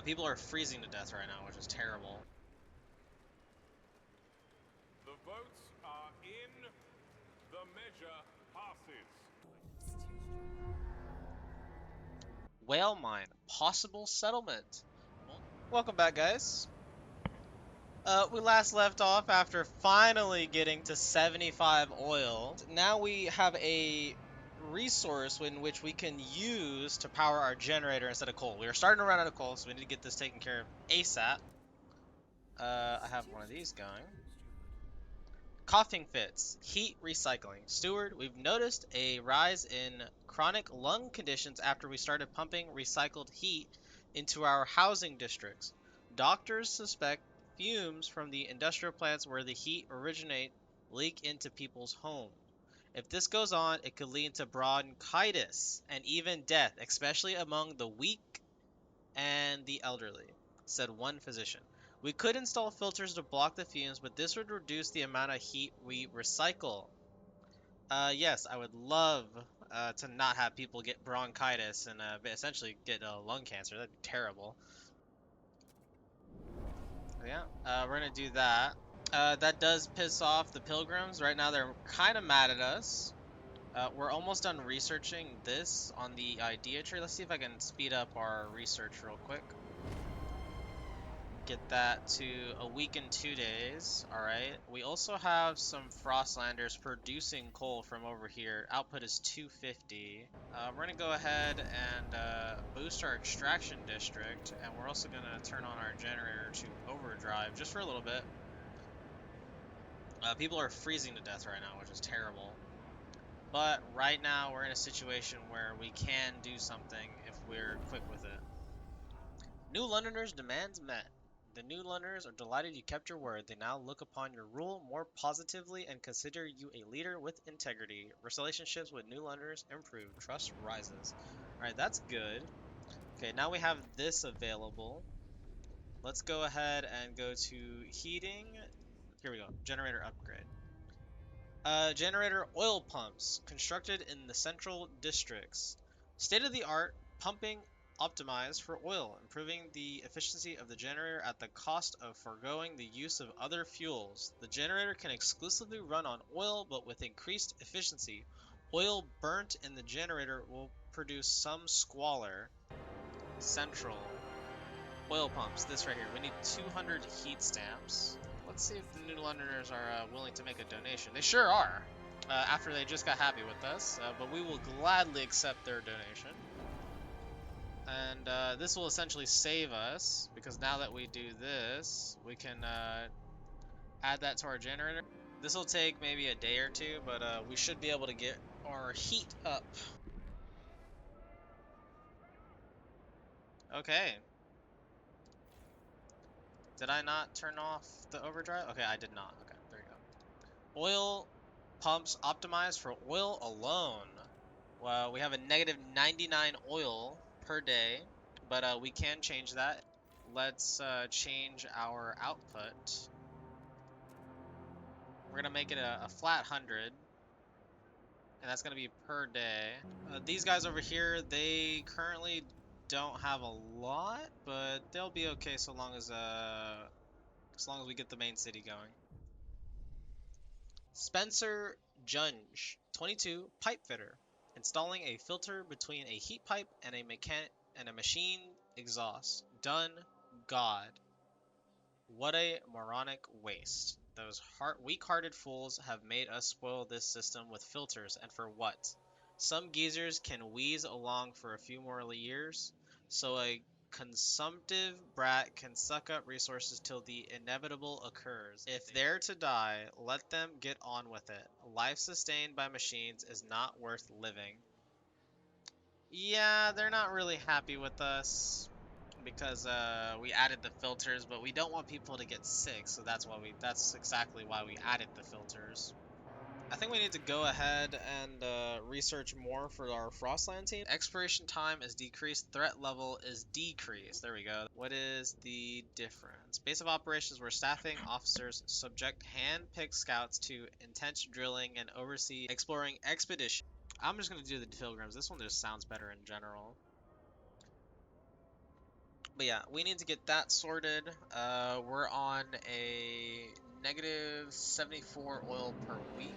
People are freezing to death right now, which is terrible. The votes are in. The measure passes. Whale mine, possible settlement. Welcome back, guys. We last left off after finally getting to 75 oil. Now we have a resource in which we can use to power our generator instead of coal. We are starting to run out of coal, so we need to get this taken care of ASAP. I have one of these going. Coughing fits, heat recycling. Steward, we've noticed a rise in chronic lung conditions after we started pumping recycled heat into our housing districts. Doctors suspect fumes from the industrial plants where the heat originate leak into people's homes. If this goes on, it could lead to bronchitis and even death, especially among the weak and the elderly, said one physician. We could install filters to block the fumes, but this would reduce the amount of heat we recycle. Yes, I would love to not have people get bronchitis and essentially get lung cancer. That'd be terrible. Yeah, we're gonna do that. That does piss off the pilgrims. Right now, they're kind of mad at us. We're almost done researching this on the idea tree. Let's see if I can speed up our research real quick. Get that to a week and 2 days. Alright. We also have some Frostlanders producing coal from over here. Output is 250. We're going to go ahead and boost our extraction district. And we're also going to turn on our generator to overdrive just for a little bit. People are freezing to death right now, which is terrible. But right now we're in a situation where we can do something if we're quick with it. New Londoners' demands met. The New Londoners are delighted you kept your word. They now look upon your rule more positively and consider you a leader with integrity. Relationships with New Londoners improve. Trust rises. Alright, that's good. Okay, now we have this available. Let's go ahead and go to heating. Here we go. Generator upgrade. Generator oil pumps constructed in the central districts. State-of-the-art pumping optimized for oil, improving the efficiency of the generator at the cost of foregoing the use of other fuels. The generator can exclusively run on oil, but with increased efficiency. Oil burnt in the generator will produce some squalor. Central. Oil pumps. This right here. We need 200 heat stamps. Let's see if the New Londoners are willing to make a donation. They sure are. After they just got happy with us. But we will gladly accept their donation. And this will essentially save us, because now that we do this, we can add that to our generator. This will take maybe a day or two, but we should be able to get our heat up. Okay. Did I not turn off the overdrive? Okay, I did not. Okay, there you go. Oil pumps optimized for oil alone. Well, we have a negative 99 oil per day, but we can change that. Let's change our output. We're gonna make it a flat 100, and that's gonna be per day. These guys over here, they currently don't have a lot, but they'll be okay so long as we get the main city going. Spencer Junge, 22, pipe fitter, installing a filter between a heat pipe and a machine exhaust. Done. God. What a moronic waste. Those weak-hearted fools have made us spoil this system with filters, and for what? Some geezers can wheeze along for a few more years, so a consumptive brat can suck up resources till the inevitable occurs. If they're to die, let them get on with it. Life sustained by machines is not worth living. Yeah, they're not really happy with us because we added the filters, but we don't want people to get sick, so that's exactly why we added the filters. I think we need to go ahead and research more for our Frostland team. Expiration time is decreased, threat level is decreased. There we go. What is the difference? Base of operations where staffing officers subject hand-picked scouts to intense drilling and oversee exploring expedition. I'm just going to do the pilgrims. This one just sounds better in general. But yeah, we need to get that sorted. We're on a negative 74 oil per week.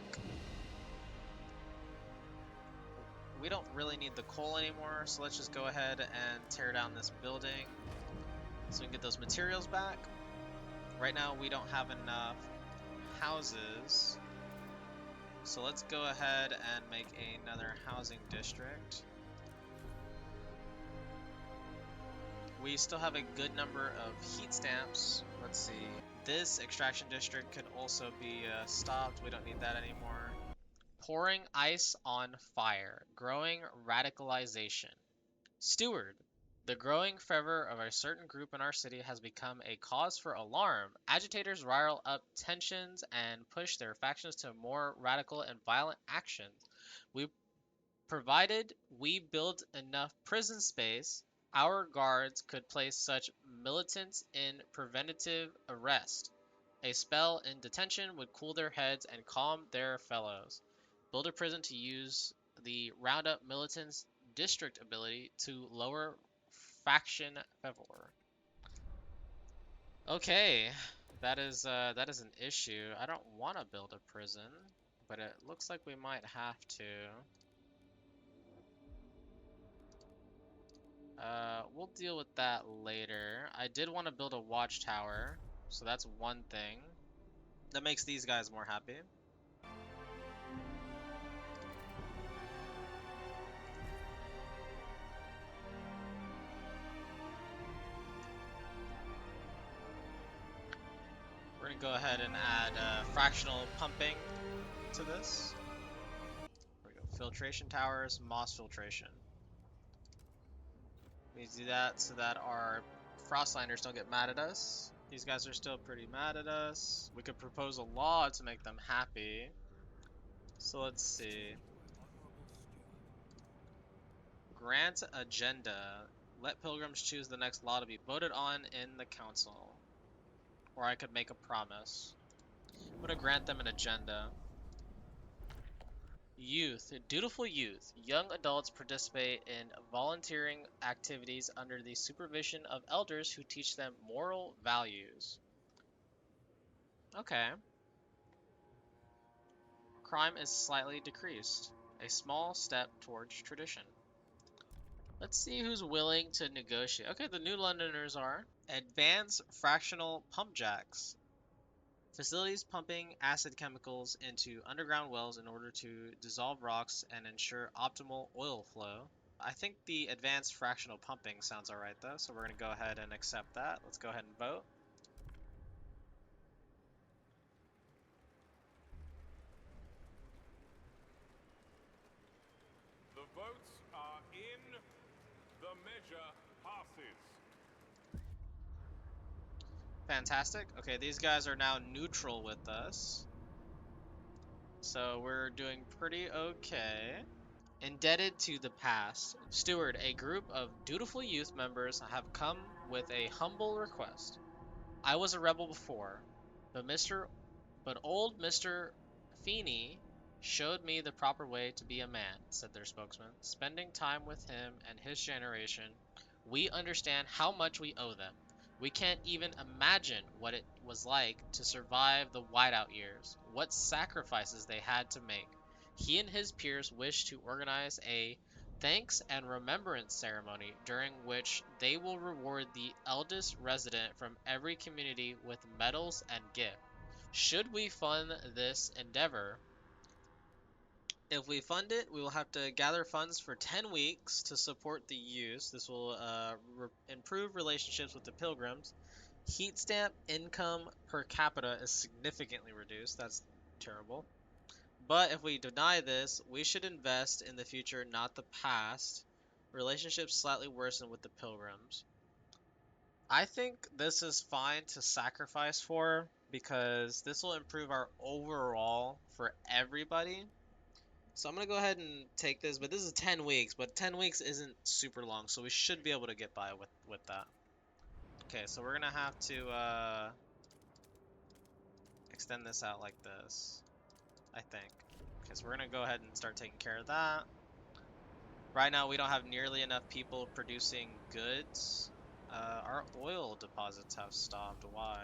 We don't really need the coal anymore, so let's just go ahead and tear down this building so we can get those materials back. Right now we don't have enough houses, so let's go ahead and make another housing district. We still have a good number of heat stamps. Let's see. This extraction district could also be stopped. We don't need that anymore. Pouring ice on fire. Growing radicalization. Steward. The growing fervor of a certain group in our city has become a cause for alarm. Agitators rile up tensions and push their factions to more radical and violent actions. We Provided we build enough prison space, our guards could place such militants in preventative arrest. A spell in detention would cool their heads and calm their fellows. Build a prison to use the roundup militants district ability to lower faction fervor. Okay, that is an issue. I don't want to build a prison, but it looks like we might have to. We'll deal with that later. I did want to build a watchtower, so that's one thing. That makes these guys more happy. We're gonna go ahead and add fractional pumping to this. There we go. Filtration towers, moss filtration. We do that so that our frostliners don't get mad at us. These guys are still pretty mad at us. We could propose a law to make them happy. So let's see. Grant agenda. Let pilgrims choose the next law to be voted on in the council. Or I could make a promise. I'm gonna grant them an agenda. Youth. Dutiful youth. Young adults participate in volunteering activities under the supervision of elders who teach them moral values. Okay. Crime is slightly decreased. A small step towards tradition. Let's see who's willing to negotiate. Okay, the New Londoners are. Advanced fractional pump jacks. Facilities pumping acid chemicals into underground wells in order to dissolve rocks and ensure optimal oil flow. I think the advanced fractional pumping sounds alright though, so we're going to go ahead and accept that. Let's go ahead and vote. The votes are in. The measure passes. Fantastic. Okay, these guys are now neutral with us. So we're doing pretty okay. Indebted to the past. Steward, a group of dutiful youth members have come with a humble request. I was a rebel before, but old Mr. Feeney showed me the proper way to be a man, said their spokesman. Spending time with him and his generation, we understand how much we owe them. We can't even imagine what it was like to survive the whiteout years, what sacrifices they had to make. He and his peers wish to organize a thanks and remembrance ceremony during which they will reward the eldest resident from every community with medals and gifts. Should we fund this endeavor? If we fund it, we will have to gather funds for 10 weeks to support the use. This will improve relationships with the pilgrims. Heat stamp income per capita is significantly reduced. That's terrible. But if we deny this, we should invest in the future, not the past. Relationships slightly worsen with the pilgrims. I think this is fine to sacrifice for because this will improve our overall for everybody. So I'm gonna go ahead and take this, but this is 10 weeks, but 10 weeks isn't super long, so we should be able to get by with that. Okay, so we're gonna have to extend this out like this, I think. Okay, so we're gonna go ahead and start taking care of that. Right now we don't have nearly enough people producing goods. Our oil deposits have stopped. Why?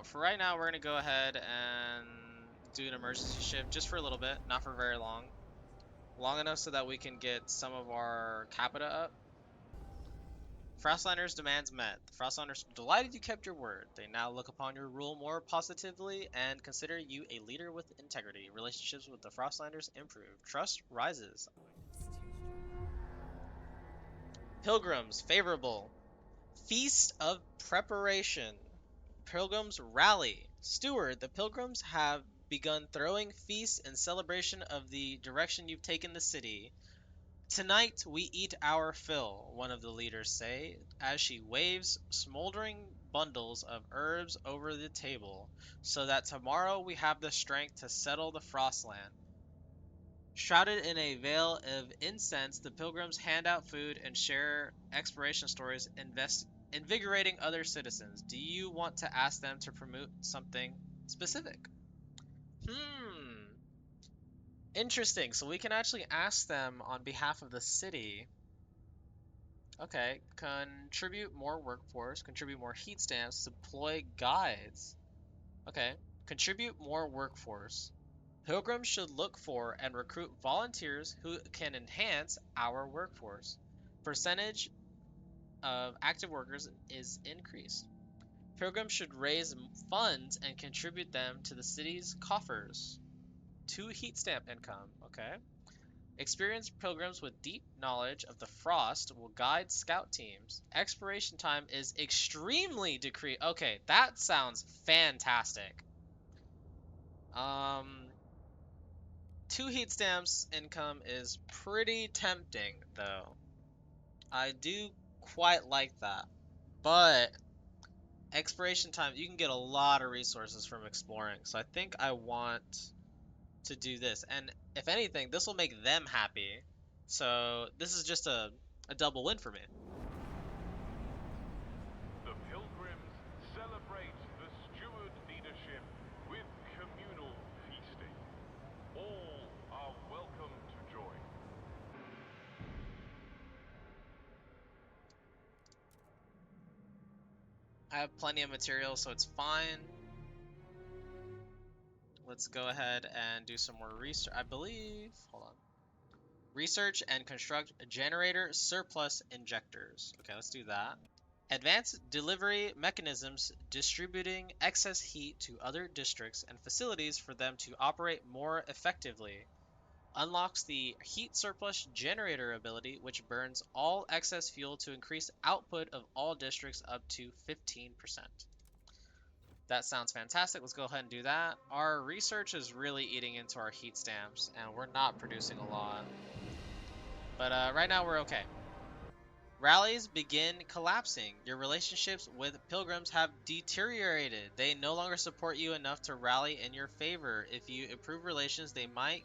For right now, we're gonna go ahead and do an emergency shift just for a little bit, not for very long. Long enough so that we can get some of our capita up. Frostlanders' demands met. The Frostlanders are delighted you kept your word. They now look upon your rule more positively and consider you a leader with integrity. Relationships with the Frostlanders improve. Trust rises. Pilgrims, favorable. Feast of Preparation. Pilgrims rally. Steward, the pilgrims have begun throwing feasts in celebration of the direction you've taken the city. Tonight we eat our fill, one of the leaders say, as she waves smoldering bundles of herbs over the table, so that tomorrow we have the strength to settle the Frostland. Shrouded in a veil of incense, the pilgrims hand out food and share exploration stories, invigorating other citizens. Do you want to ask them to promote something specific? Hmm. Interesting. So we can actually ask them on behalf of the city. Okay. Contribute more workforce, contribute more heat stamps, deploy guides. Okay. Contribute more workforce. Pilgrims should look for and recruit volunteers who can enhance our workforce. Percentage of active workers is increased. Pilgrims should raise funds and contribute them to the city's coffers. 2 heat stamp income. Okay. Experienced pilgrims with deep knowledge of the frost will guide scout teams. Expiration time is extremely decreased. Okay, that sounds fantastic. Um, 2 heat stamps income is pretty tempting, though. I do quite like that. But expiration time, you can get a lot of resources from exploring. So I think I want to do this. And if anything, this will make them happy. So this is just a double win for me. The pilgrims celebrate the steward leadership with communal feasting. All are welcome to join. I have plenty of material, so it's fine. Let's go ahead and do some more research. I believe, hold on. Research and construct generator surplus injectors. Okay, let's do that. Advanced delivery mechanisms distributing excess heat to other districts and facilities for them to operate more effectively. Unlocks the heat surplus generator ability, which burns all excess fuel to increase output of all districts up to 15%. That sounds fantastic. Let's go ahead and do that. Our research is really eating into our heat stamps, and we're not producing a lot. But right now we're okay. Rallies begin collapsing. Your relationships with pilgrims have deteriorated. They no longer support you enough to rally in your favor. If you improve relations, they might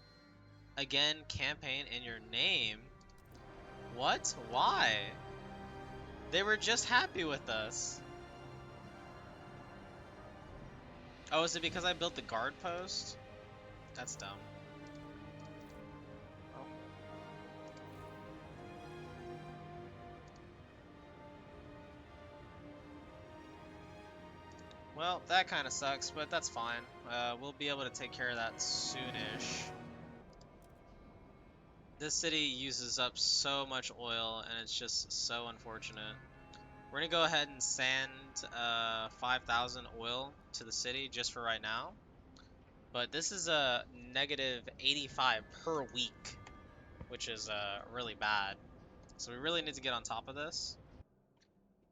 again campaign in your name. What? Why? They were just happy with us. Oh, is it because I built the guard post? That's dumb. Oh. Well, that kind of sucks, but that's fine. We'll be able to take care of that soonish. This city uses up so much oil, and it's just so unfortunate. We're gonna go ahead and send 5,000 oil to the city just for right now. But this is a negative 85 per week, which is really bad. So we really need to get on top of this.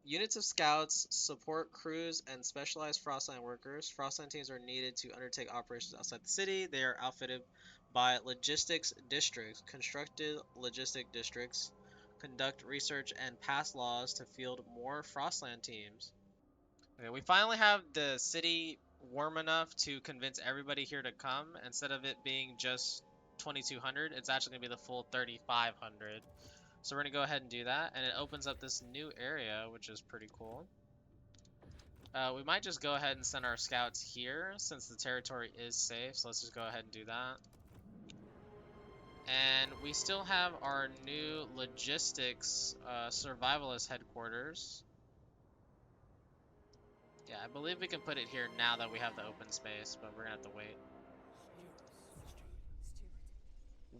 Units of scouts support crews and specialized Frostline workers. Frostline teams are needed to undertake operations outside the city. They are outfitted by logistics districts, constructed logistic districts, conduct research, and pass laws to field more Frostland teams. Okay, we finally have the city warm enough to convince everybody here to come. Instead of it being just 2,200, it's actually going to be the full 3,500. So we're going to go ahead and do that, and it opens up this new area, which is pretty cool. We might just go ahead and send our scouts here, since the territory is safe, so let's just go ahead and do that. And we still have our new logistics survivalist headquarters. Yeah, I believe we can put it here now that we have the open space, but we're gonna have to wait.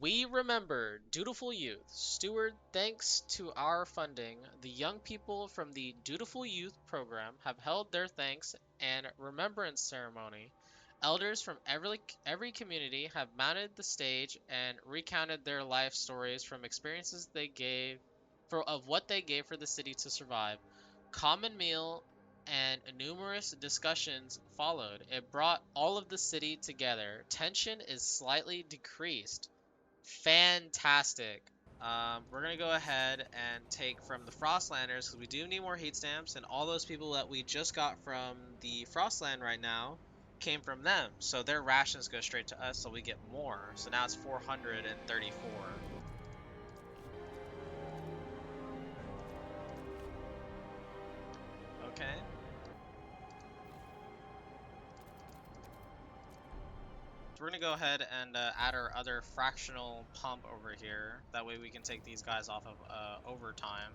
We remember dutiful youth. Steward, thanks to our funding, the young people from the Dutiful Youth program have held their thanks and remembrance ceremony. Elders from every community have mounted the stage and recounted their life stories from experiences they gave of what they gave for the city to survive. Common meal and numerous discussions followed. It brought all of the city together. Tension is slightly decreased. Fantastic. We're gonna go ahead and take from the Frostlanders because we do need more heat stamps, and all those people that we just got from the Frostland right now came from them. So their rations go straight to us, so we get more. So now it's 434. Okay. So we're gonna go ahead and add our other fractional pump over here. That way we can take these guys off of overtime.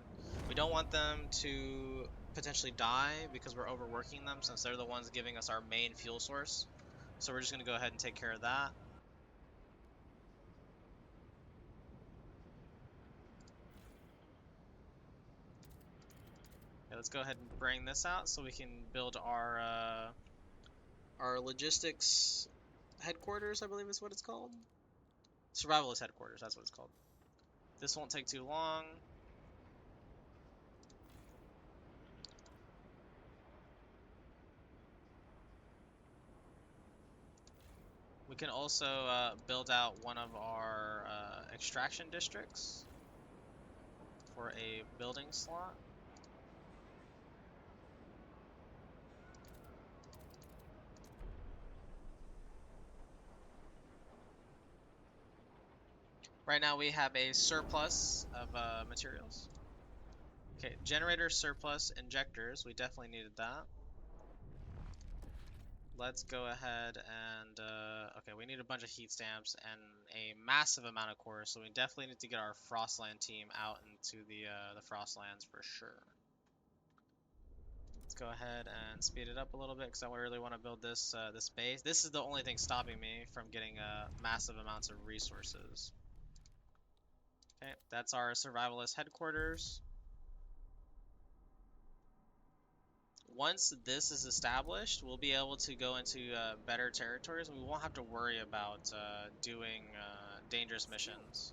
We don't want them to potentially die because we're overworking them since they're the ones giving us our main fuel source. So we're just gonna go ahead and take care of that. Okay, let's go ahead and bring this out so we can build our logistics headquarters, I believe is what it's called. Survivalist headquarters, that's what it's called. This won't take too long. We can also build out one of our extraction districts for a building slot. Right now we have a surplus of materials. Okay, generator surplus injectors. We definitely needed that. Let's go ahead and okay, we need a bunch of heat stamps and a massive amount of cores, so we definitely need to get our Frostland team out into the Frostlands for sure. Let's go ahead and speed it up a little bit because I really want to build this base. This is the only thing stopping me from getting massive amounts of resources. Okay, that's our survivalist headquarters. Once this is established, we'll be able to go into better territories and we won't have to worry about doing dangerous missions.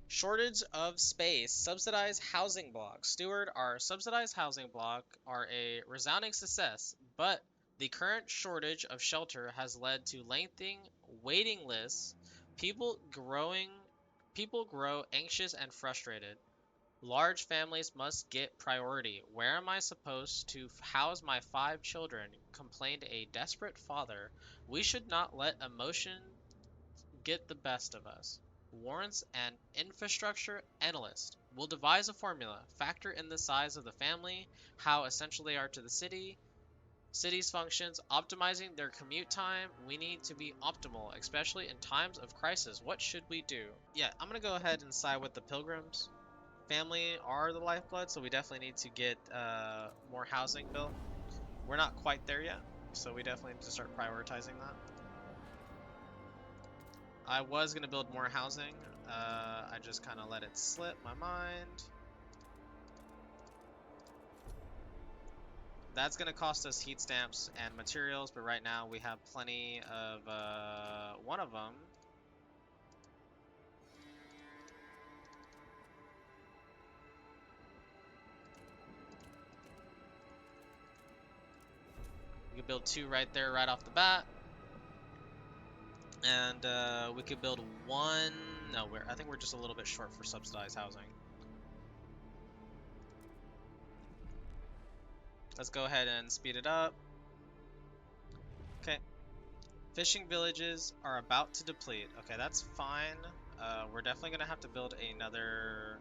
Shortage of space. Subsidized housing blocks. Steward, our subsidized housing block are a resounding success, but the current shortage of shelter has led to lengthening waiting lists. People growing People grow anxious and frustrated. Large families must get priority. Where am I supposed to house my 5 children? Complained a desperate father. We should not let emotion get the best of us. Warrants an infrastructure analyst. Will devise a formula, factor in the size of the family, how essential they are to the city's functions, optimizing their commute time. We need to be optimal, especially in times of crisis. What should we do? Yeah, I'm gonna go ahead and side with the pilgrims. Family are the lifeblood, so we definitely need to get more housing built. We're not quite there yet, so we definitely need to start prioritizing that. I was gonna build more housing. I just kind of let it slip my mind. That's gonna cost us heat stamps and materials, but right now we have plenty of one of them. We could build 2 right there, right off the bat, and we could build 1. No, I think we're just a little bit short for subsidized housing. Let's go ahead and speed it up. Okay. Fishing villages are about to deplete. Okay, that's fine. We're definitely gonna have to build another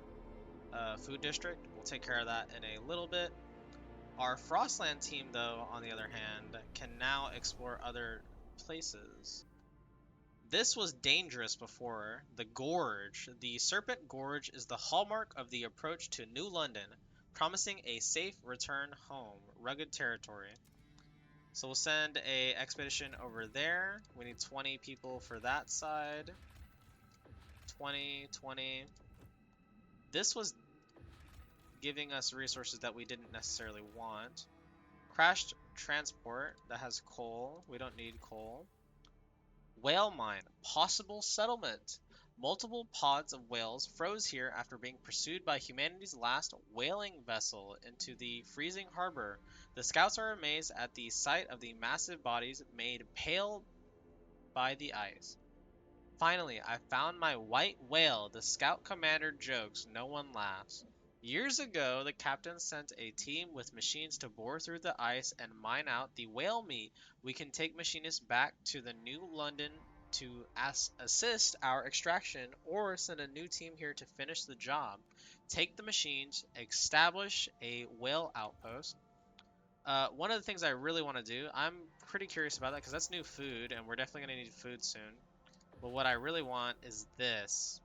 food district. We'll take care of that in a little bit. Our Frostland team, though, on the other hand, can now explore other places. This was dangerous before. The Gorge. The Serpent Gorge is the hallmark of the approach to New London, promising a safe return home. Rugged territory. So we'll send a expedition over there. We need 20 people for that side. 20, 20. This was giving us resources that we didn't necessarily want. Crashed transport that has coal. We don't need coal. Whale mine. Possible settlement. Multiple pods of whales froze here after being pursued by humanity's last whaling vessel into the freezing harbor. The scouts are amazed at the sight of the massive bodies made pale by the ice. Finally, I found my white whale. The scout commander jokes. No one laughs. Years ago, the captain sent a team with machines to bore through the ice and mine out the whale meat. We can take machinists back to the New London to assist our extraction, or send a new team here to finish the job. Take the machines, establish a whale outpost. One of the things I really want to do, I'm pretty curious about that because that's new food, and we're definitely going to need food soon. But what I really want is this.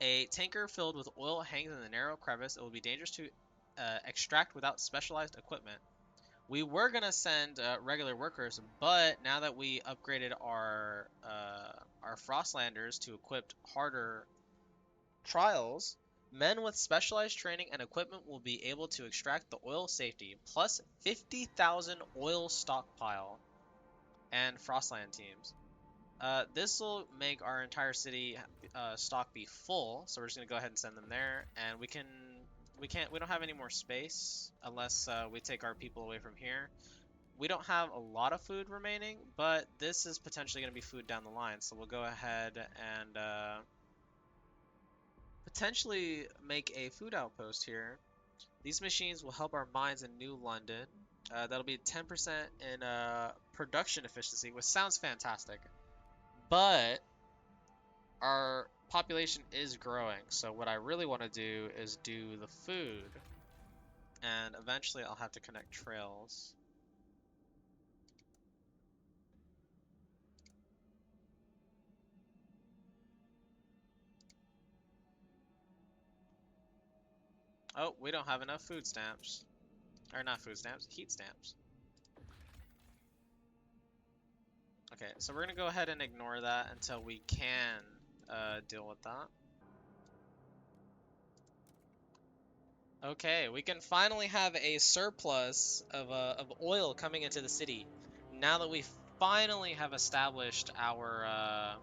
A tanker filled with oil hangs in the narrow crevice. It will be dangerous to extract without specialized equipment. We were going to send regular workers, but now that we upgraded our Frostlanders to equipped harder trials, men with specialized training and equipment will be able to extract the oil safety, plus 50,000 oil stockpile and Frostland teams. This will make our entire city stock be full, so we're just gonna go ahead and send them there, and we don't have any more space unless we take our people away from here. We don't have a lot of food remaining, but this is potentially gonna be food down the line, so we'll go ahead and potentially make a food outpost here. These machines will help our mines in New London. That'll be 10% in production efficiency, which sounds fantastic. But our population is growing, so what I really want to do is do the food. And eventually I'll have to connect trails. Oh, we don't have enough food stamps. Or not food stamps, heat stamps. Okay, so we're gonna go ahead and ignore that until we can deal with that. Okay, we can finally have a surplus of oil coming into the city. Now that we finally have established our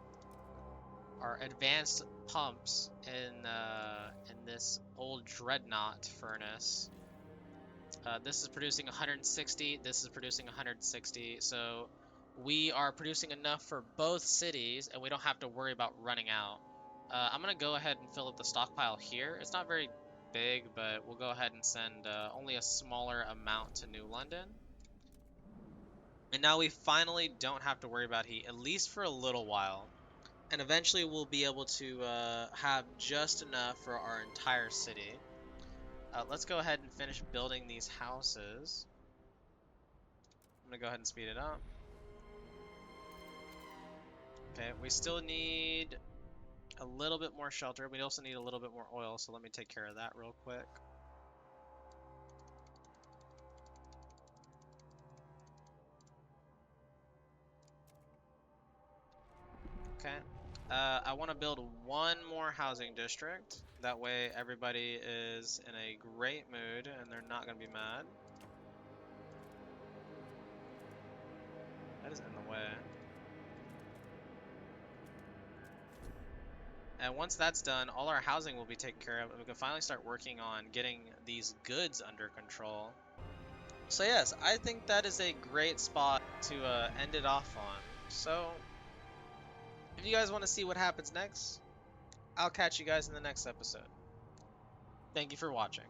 advanced pumps in this old dreadnought furnace. This is producing 160. This is producing 160. So we are producing enough for both cities, and we don't have to worry about running out. I'm gonna go ahead and fill up the stockpile here. It's not very big, but we'll go ahead and send only a smaller amount to New London. And now we finally don't have to worry about heat, at least for a little while. And eventually we'll be able to have just enough for our entire city. Let's go ahead and finish building these houses. I'm gonna go ahead and speed it up. Okay, we still need a little bit more shelter. We also need a little bit more oil, so let me take care of that real quick. Okay. I want to build one more housing district. That way everybody is in a great mood and they're not going to be mad. That is in the way. And once that's done, all our housing will be taken care of, and we can finally start working on getting these goods under control. So yes, I think that is a great spot to end it off on. So, if you guys want to see what happens next, I'll catch you guys in the next episode. Thank you for watching.